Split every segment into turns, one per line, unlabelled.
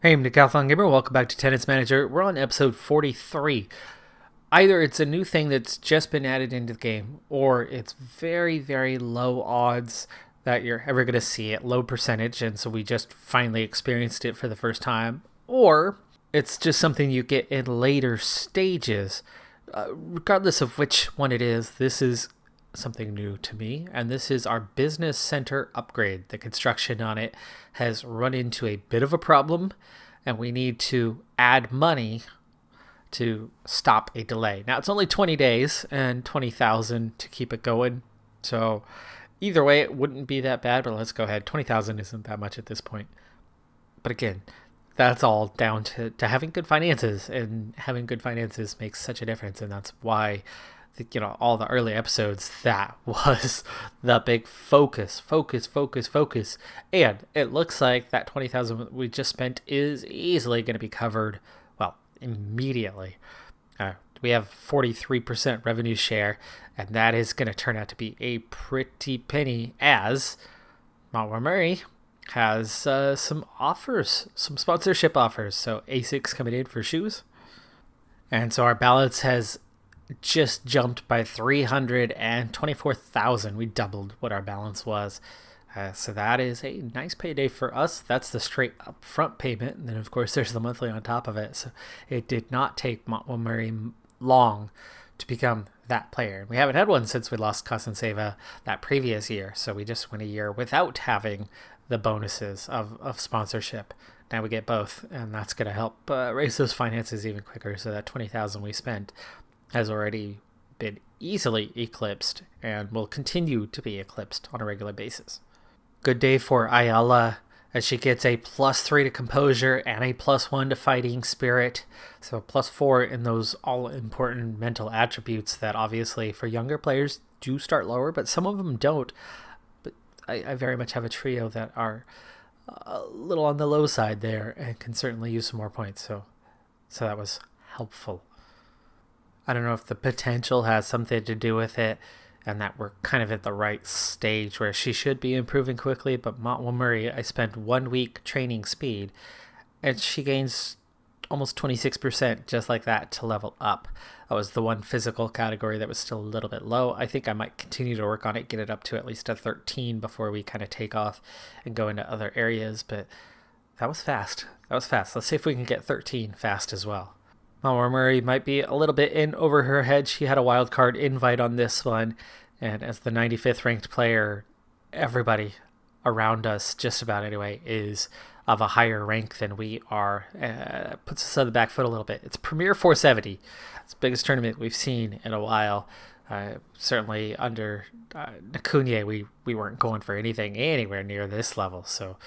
Hey, I'm Decathlon Gamer. Welcome back to Tennis Manager. We're on episode 43. Either it's a new thing that's just been added into the game, or it's very, very low odds that you're ever going to see it, low percentage, and so we just finally experienced it for the first time, or it's just something you get in later stages. Regardless of which one it is, this is something new to me, and this is our business center upgrade. The construction on it has run into a bit of a problem, and we need to add money to stop a delay. Now it's only 20 days and 20,000 to keep it going, so either way it wouldn't be that bad. But let's go ahead. 20,000 isn't that much at this point. But again, that's all down to having good finances, and having good finances makes such a difference, and that's why all the early episodes, that was the big focus. And it looks like that 20,000 we just spent is easily going to be covered, well, immediately. We have 43% revenue share, and that is going to turn out to be a pretty penny, as Montwumery has some offers, some sponsorship offers. So ASICs coming in for shoes. And so our balance has just jumped by 324,000. We doubled what our balance was. So that is a nice payday for us. That's the straight upfront payment. And then, of course, there's the monthly on top of it. So it did not take Montwumery long to become that player. We haven't had one since we lost Kasanseva that previous year. So we just went a year without having the bonuses of sponsorship. Now we get both, and that's going to help raise those finances even quicker. So that 20,000 we spent has already been easily eclipsed and will continue to be eclipsed on a regular basis. Good day for Ayala, as she gets a +3 to composure and a +1 to fighting spirit. So +4 in those all-important mental attributes that obviously for younger players do start lower, but some of them don't. But I very much have a trio that are a little on the low side there and can certainly use some more points. So that was helpful. I don't know if the potential has something to do with it, and that we're kind of at the right stage where she should be improving quickly. But Montwumery, I spent 1 week training speed, and she gains almost 26% just like that to level up. That was the one physical category that was still a little bit low. I think I might continue to work on it, get it up to at least a 13 before we kind of take off and go into other areas. But that was fast. Let's see if we can get 13 fast as well. Montgomery might be a little bit in over her head. She had a wild card invite on this one, and as the 95th ranked player, everybody around us, just about anyway, is of a higher rank than we are. Puts us on the back foot a little bit. It's Premier 470. It's the biggest tournament we've seen in a while. Certainly under Nakunye, we weren't going for anything anywhere near this level, so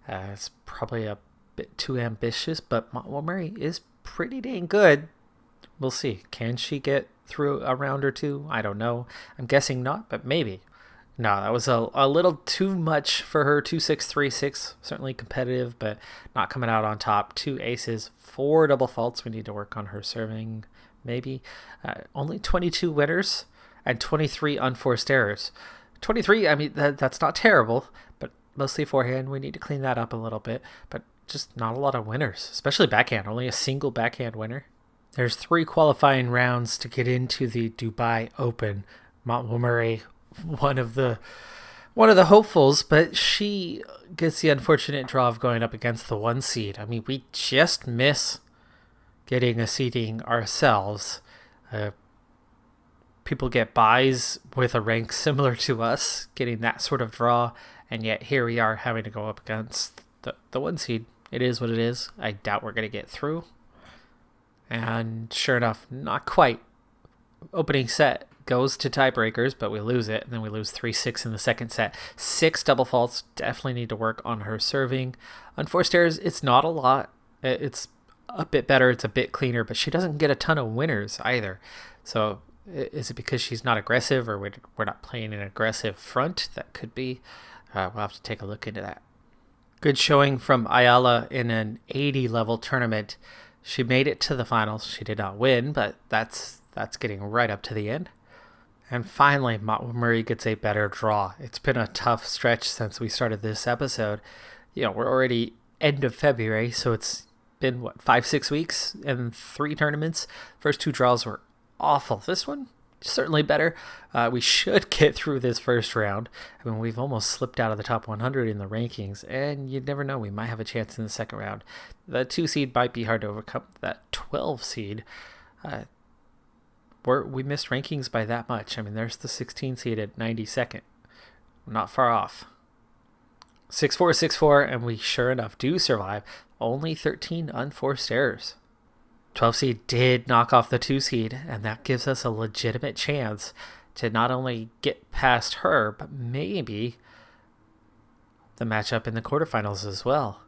it's probably a bit too ambitious, but Montgomery is pretty dang good. We'll see. Can she get through a round or two? I don't know. I'm guessing not, but maybe. No, that was a little too much for her. 2-6-3-6, certainly competitive, but not coming out on top. 2 aces, 4 double faults. We need to work on her serving, maybe. Only 22 winners and 23 unforced errors. 23, I mean, that's not terrible, but mostly forehand. We need to clean that up a little bit, but just not a lot of winners, especially backhand. Only a single backhand winner. There's 3 qualifying rounds to get into the Dubai Open. Montwumery, one of the hopefuls, but she gets the unfortunate draw of going up against the 1 seed. I mean, we just miss getting a seeding ourselves. People get buys with a rank similar to us, getting that sort of draw, and yet here we are having to go up against the 1 seed. It is what it is. I doubt we're going to get through. And sure enough, not quite. Opening set goes to tiebreakers, but we lose it. And then we lose 3-6 in the second set. 6 double faults. Definitely need to work on her serving. Unforced errors, it's not a lot. It's a bit better. It's a bit cleaner. But she doesn't get a ton of winners either. So is it because she's not aggressive, or we're not playing an aggressive front? That could be. We'll have to take a look into that. Good showing from Ayala in an 80 level tournament. She made it to the finals. She did not win, but that's getting right up to the end. And finally, Montwumery gets a better draw. It's been a tough stretch since we started this episode. We're already end of February, so it's been, 5-6 weeks and 3 tournaments. First 2 draws were awful. This one, certainly better. We should get through this first round. I mean, we've almost slipped out of the top 100 in the rankings, and you never know, we might have a chance in the second round. The 2 seed might be hard to overcome. That 12 seed, we missed rankings by that much. I mean, there's the 16 seed at 92nd. We're not far off. 6-4, 6-4, and we sure enough do survive. Only 13 unforced errors. 12 seed did knock off the 2 seed, and that gives us a legitimate chance to not only get past her, but maybe the matchup in the quarterfinals as well.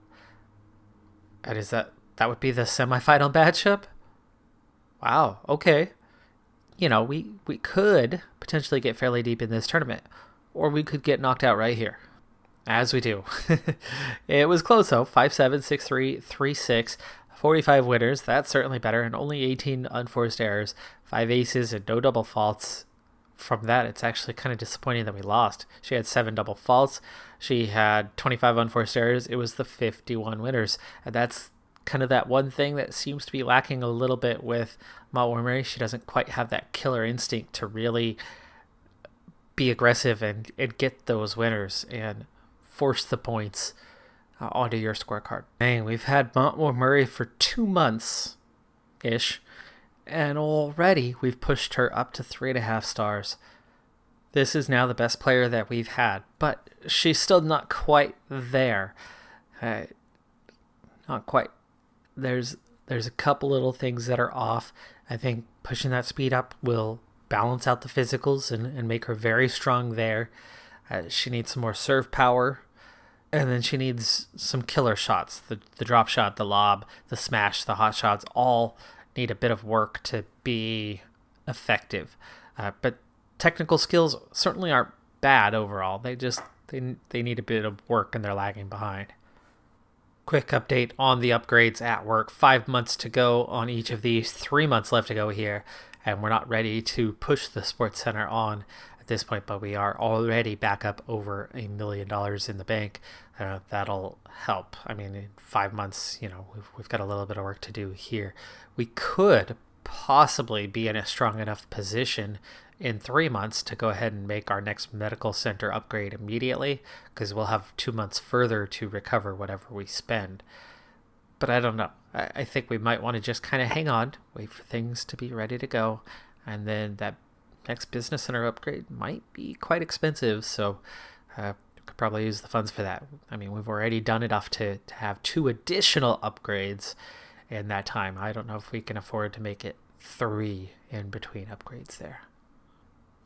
And is that would be the semifinal matchup? Wow, okay. You know, we could potentially get fairly deep in this tournament, or we could get knocked out right here. As we do. It was close though. 5-7, 6-3, 3-6, 45 winners. That's certainly better. And only 18 unforced errors, 5 aces, and no double faults. From that, it's actually kind of disappointing that we lost. She had 7 double faults. She had 25 unforced errors. It was the 51 winners. And that's kind of that one thing that seems to be lacking a little bit with Montwumery. She doesn't quite have that killer instinct to really be aggressive and get those winners and force the points onto your scorecard. Dang, we've had Montwumery for 2 months-ish, and already we've pushed her up to 3.5 stars. This is now the best player that we've had, but she's still not quite there. Not quite. There's a couple little things that are off. I think pushing that speed up will balance out the physicals and make her very strong there. She needs some more serve power. And then she needs some killer shots. The drop shot, the lob, the smash, the hot shots all need a bit of work to be effective. But technical skills certainly aren't bad overall. They need a bit of work and they're lagging behind. Quick update on the upgrades at work. 5 months to go on each of these. 3 months left to go here. And we're not ready to push the Sports Center on at this point, but we are already back up over $1 million in the bank. That'll help. I mean, in 5 months, we've got a little bit of work to do here. We could possibly be in a strong enough position in 3 months to go ahead and make our next medical center upgrade immediately, because we'll have 2 months further to recover whatever we spend. But I don't know. I think we might want to just kind of hang on, wait for things to be ready to go, and then that next business center upgrade might be quite expensive, so we could probably use the funds for that. I mean, we've already done enough to have 2 additional upgrades in that time. I don't know if we can afford to make it 3 in between upgrades there.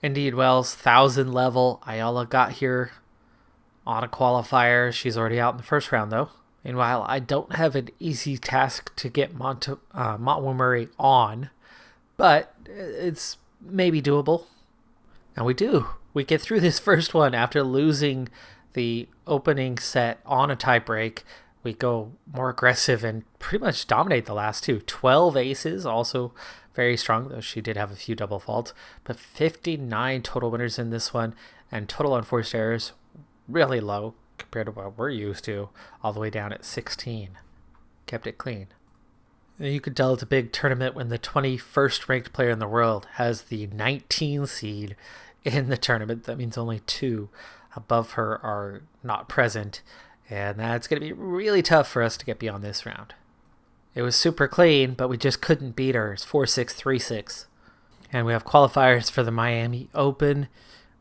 Indeed Wells, 1,000 level. Ayala got here on a qualifier. She's already out in the first round, though. Meanwhile, I don't have an easy task to get Montwumery on, but it's maybe doable. And we do. We get through this first one after losing the opening set on a tie break. We go more aggressive and pretty much dominate the last 2. 12 aces, also very strong, though she did have a few double faults. But 59 total winners in this one, and total unforced errors really low compared to what we're used to, all the way down at 16. Kept it clean. You could tell it's a big tournament when the 21st ranked player in the world has the 19 seed in the tournament. That means only 2 above her are not present, and that's going to be really tough for us to get beyond this round. It was super clean, but we just couldn't beat her. It's 4-6, 3-6. And we have qualifiers for the Miami Open.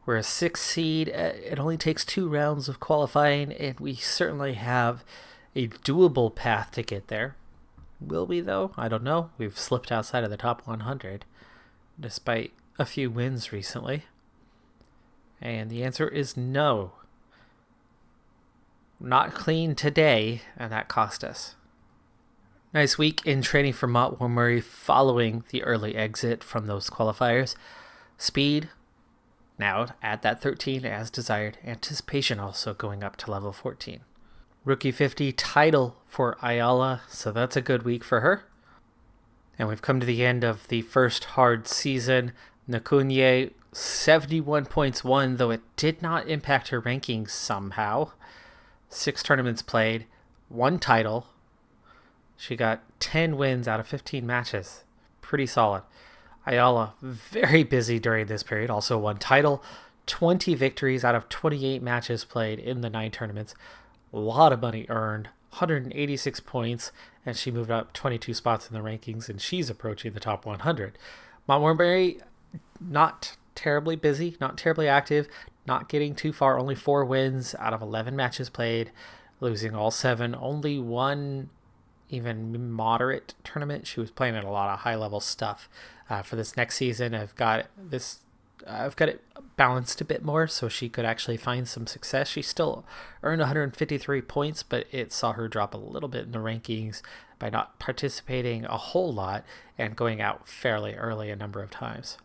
We're a 6 seed. It only takes 2 rounds of qualifying, and we certainly have a doable path to get there. Will we, though? I don't know. We've slipped outside of the top 100, despite a few wins recently. And the answer is no. Not clean today, and that cost us. Nice week in training for Montwumery following the early exit from those qualifiers. Speed, now at that 13 as desired. Anticipation also going up to level 14. Rookie 50 title for Ayala, so that's a good week for her. And we've come to the end of the first hard season. Nakunye, 71 points won, though it did not impact her rankings somehow. 6 tournaments played, 1 title. She got 10 wins out of 15 matches. Pretty solid. Ayala, very busy during this period. Also 1 title, 20 victories out of 28 matches played in the 9 tournaments. A lot of money earned, 186 points, and she moved up 22 spots in the rankings, and she's approaching the top 100. Montwumery, not terribly busy, not terribly active, not getting too far. Only 4 wins out of 11 matches played, losing all 7. Only 1 even moderate tournament. She was playing at a lot of high-level stuff. For this next season, I've got it balanced a bit more so she could actually find some success. She still earned 153 points, but it saw her drop a little bit in the rankings by not participating a whole lot and going out fairly early a number of times.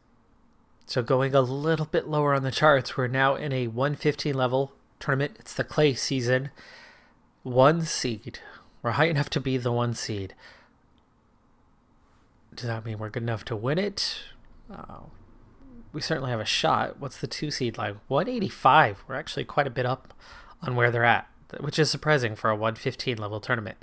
So going a little bit lower on the charts, we're now in a 115 level tournament. It's the clay season. 1 seed. We're high enough to be the 1 seed. Does that mean we're good enough to win it? We certainly have a shot. What's the 2 seed like? 185. We're actually quite a bit up on where they're at, which is surprising for a 115 level tournament.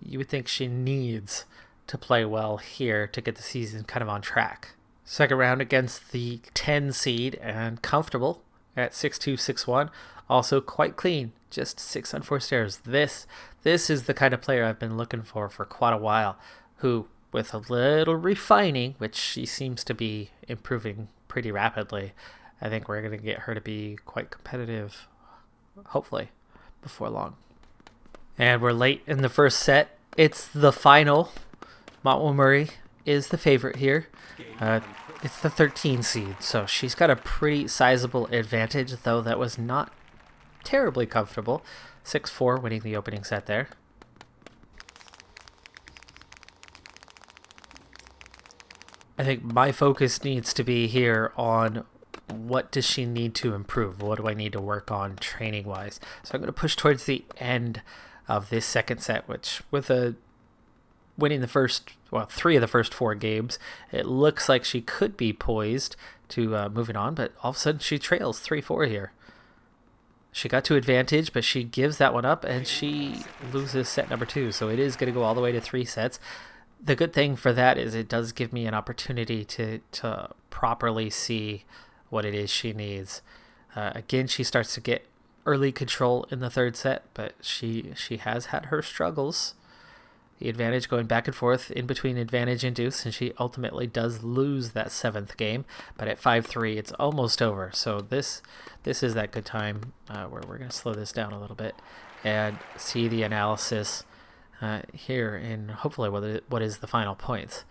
You would think she needs to play well here to get the season kind of on track. Second round against the 10 seed and comfortable at 6-2, 6-1. Also quite clean, just 6 unforced errors. This is the kind of player I've been looking for quite a while, who, with a little refining, which she seems to be improving pretty rapidly, I think we're going to get her to be quite competitive, hopefully, before long. And we're late in the first set. It's the final. Montwumery is the favorite here. It's the 13 seed, so she's got a pretty sizable advantage, though that was not terribly comfortable. 6-4 winning the opening set there. I think my focus needs to be here on what does she need to improve? What do I need to work on training-wise? So I'm going to push towards the end of this second set, which with winning the first, 3 of the first 4 games, it looks like she could be poised to moving on, but all of a sudden she trails 3-4 here. She got to advantage, but she gives that one up, and she loses set number 2, so it is going to go all the way to 3 sets. The good thing for that is it does give me an opportunity to properly see what it is she needs. Again, she starts to get early control in the 3rd set, but she has had her struggles. The advantage going back and forth in between advantage and deuce, and she ultimately does lose that 7th game. But at 5-3, it's almost over. So this is that good time where we're going to slow this down a little bit and see the analysis here in hopefully what is the final points.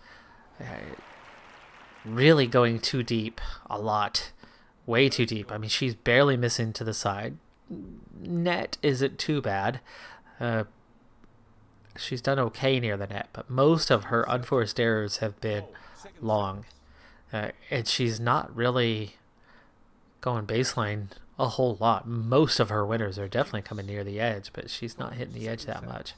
Really going too deep a lot. Way too deep. I mean, she's barely missing to the side. Net isn't too bad. She's done okay near the net, but most of her unforced errors have been long. And she's not really going baseline a whole lot. Most of her winners are definitely coming near the edge, but she's not hitting the edge that much.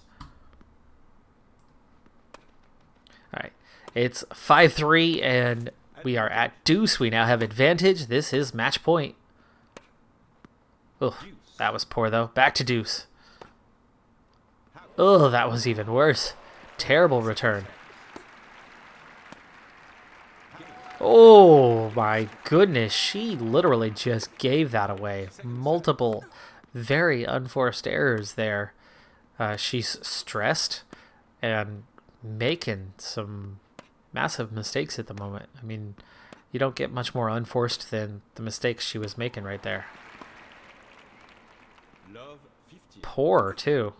All right, it's 5-3, and we are at deuce. We now have advantage. This is match point. Oh, that was poor, though. Back to deuce. Oh, that was even worse. Terrible return. Oh, my goodness. She literally just gave that away. Multiple very unforced errors there. She's stressed and making some massive mistakes at the moment. I mean, you don't get much more unforced than the mistakes she was making right there. Poor, too.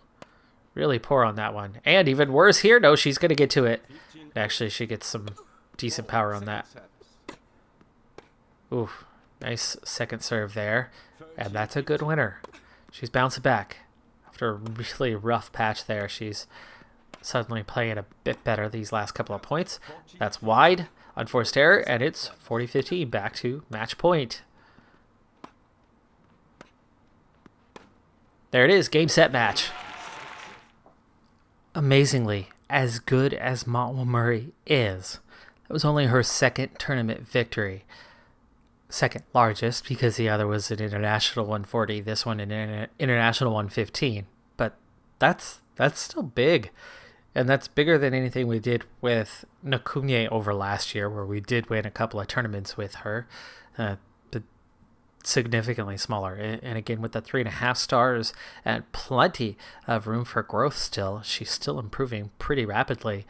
Really poor on that one. And even worse here. No, she's going to get to it. Actually, she gets some decent power on that. Ooh, nice second serve there. And that's a good winner. She's bouncing back. After a really rough patch there, she's suddenly playing a bit better these last couple of points. That's wide. Unforced error. And it's 40-15. Back to match point. There it is. Game, set, match. Amazingly, as good as Montwumery is, that was only her 2nd tournament victory. 2nd largest, because the other was an international 140, this one an international 115. But That's still big. And that's bigger than anything we did with Nakumye over last year, where we did win a couple of tournaments with her, but significantly smaller. And again, with the 3.5 stars and plenty of room for growth still, she's still improving pretty rapidly.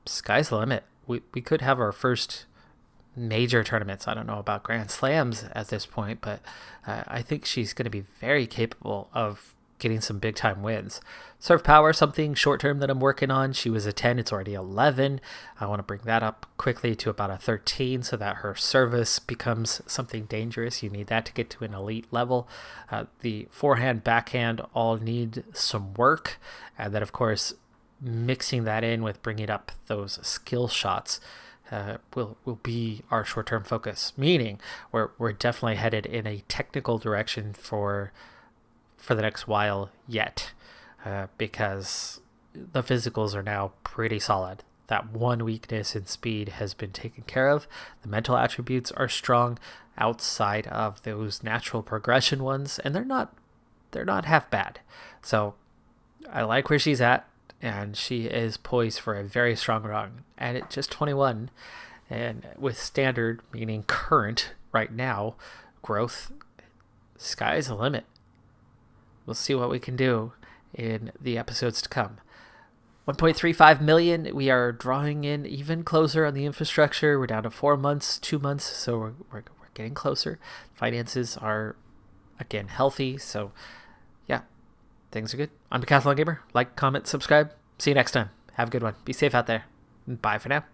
Sky's the limit. We could have our first major tournaments. I don't know about Grand Slams at this point, but I think she's going to be very capable of getting some big time wins. Serve power, something short term that I'm working on. She was a 10, it's already 11. I want to bring that up quickly to about a 13 so that her service becomes something dangerous. You need that to get to an elite level. The forehand, backhand all need some work. And then, of course, mixing that in with bringing up those skill shots will be our short-term focus, meaning we're definitely headed in a technical direction for the next while yet, because the physicals are now pretty solid. That one weakness in speed has been taken care of. The mental attributes are strong outside of those natural progression ones, and they're not half bad. So I like where she's at, and she is poised for a very strong run. And at just 21, and with standard, meaning current right now, growth, sky's the limit. We'll see what we can do in the episodes to come. 1.35 million. We are drawing in even closer on the infrastructure. We're down to 4 months, 2 months, so we're getting closer. Finances are, again, healthy, so yeah, things are good. I'm Decathlon Gamer. Like, comment, subscribe. See you next time. Have a good one. Be safe out there. Bye for now.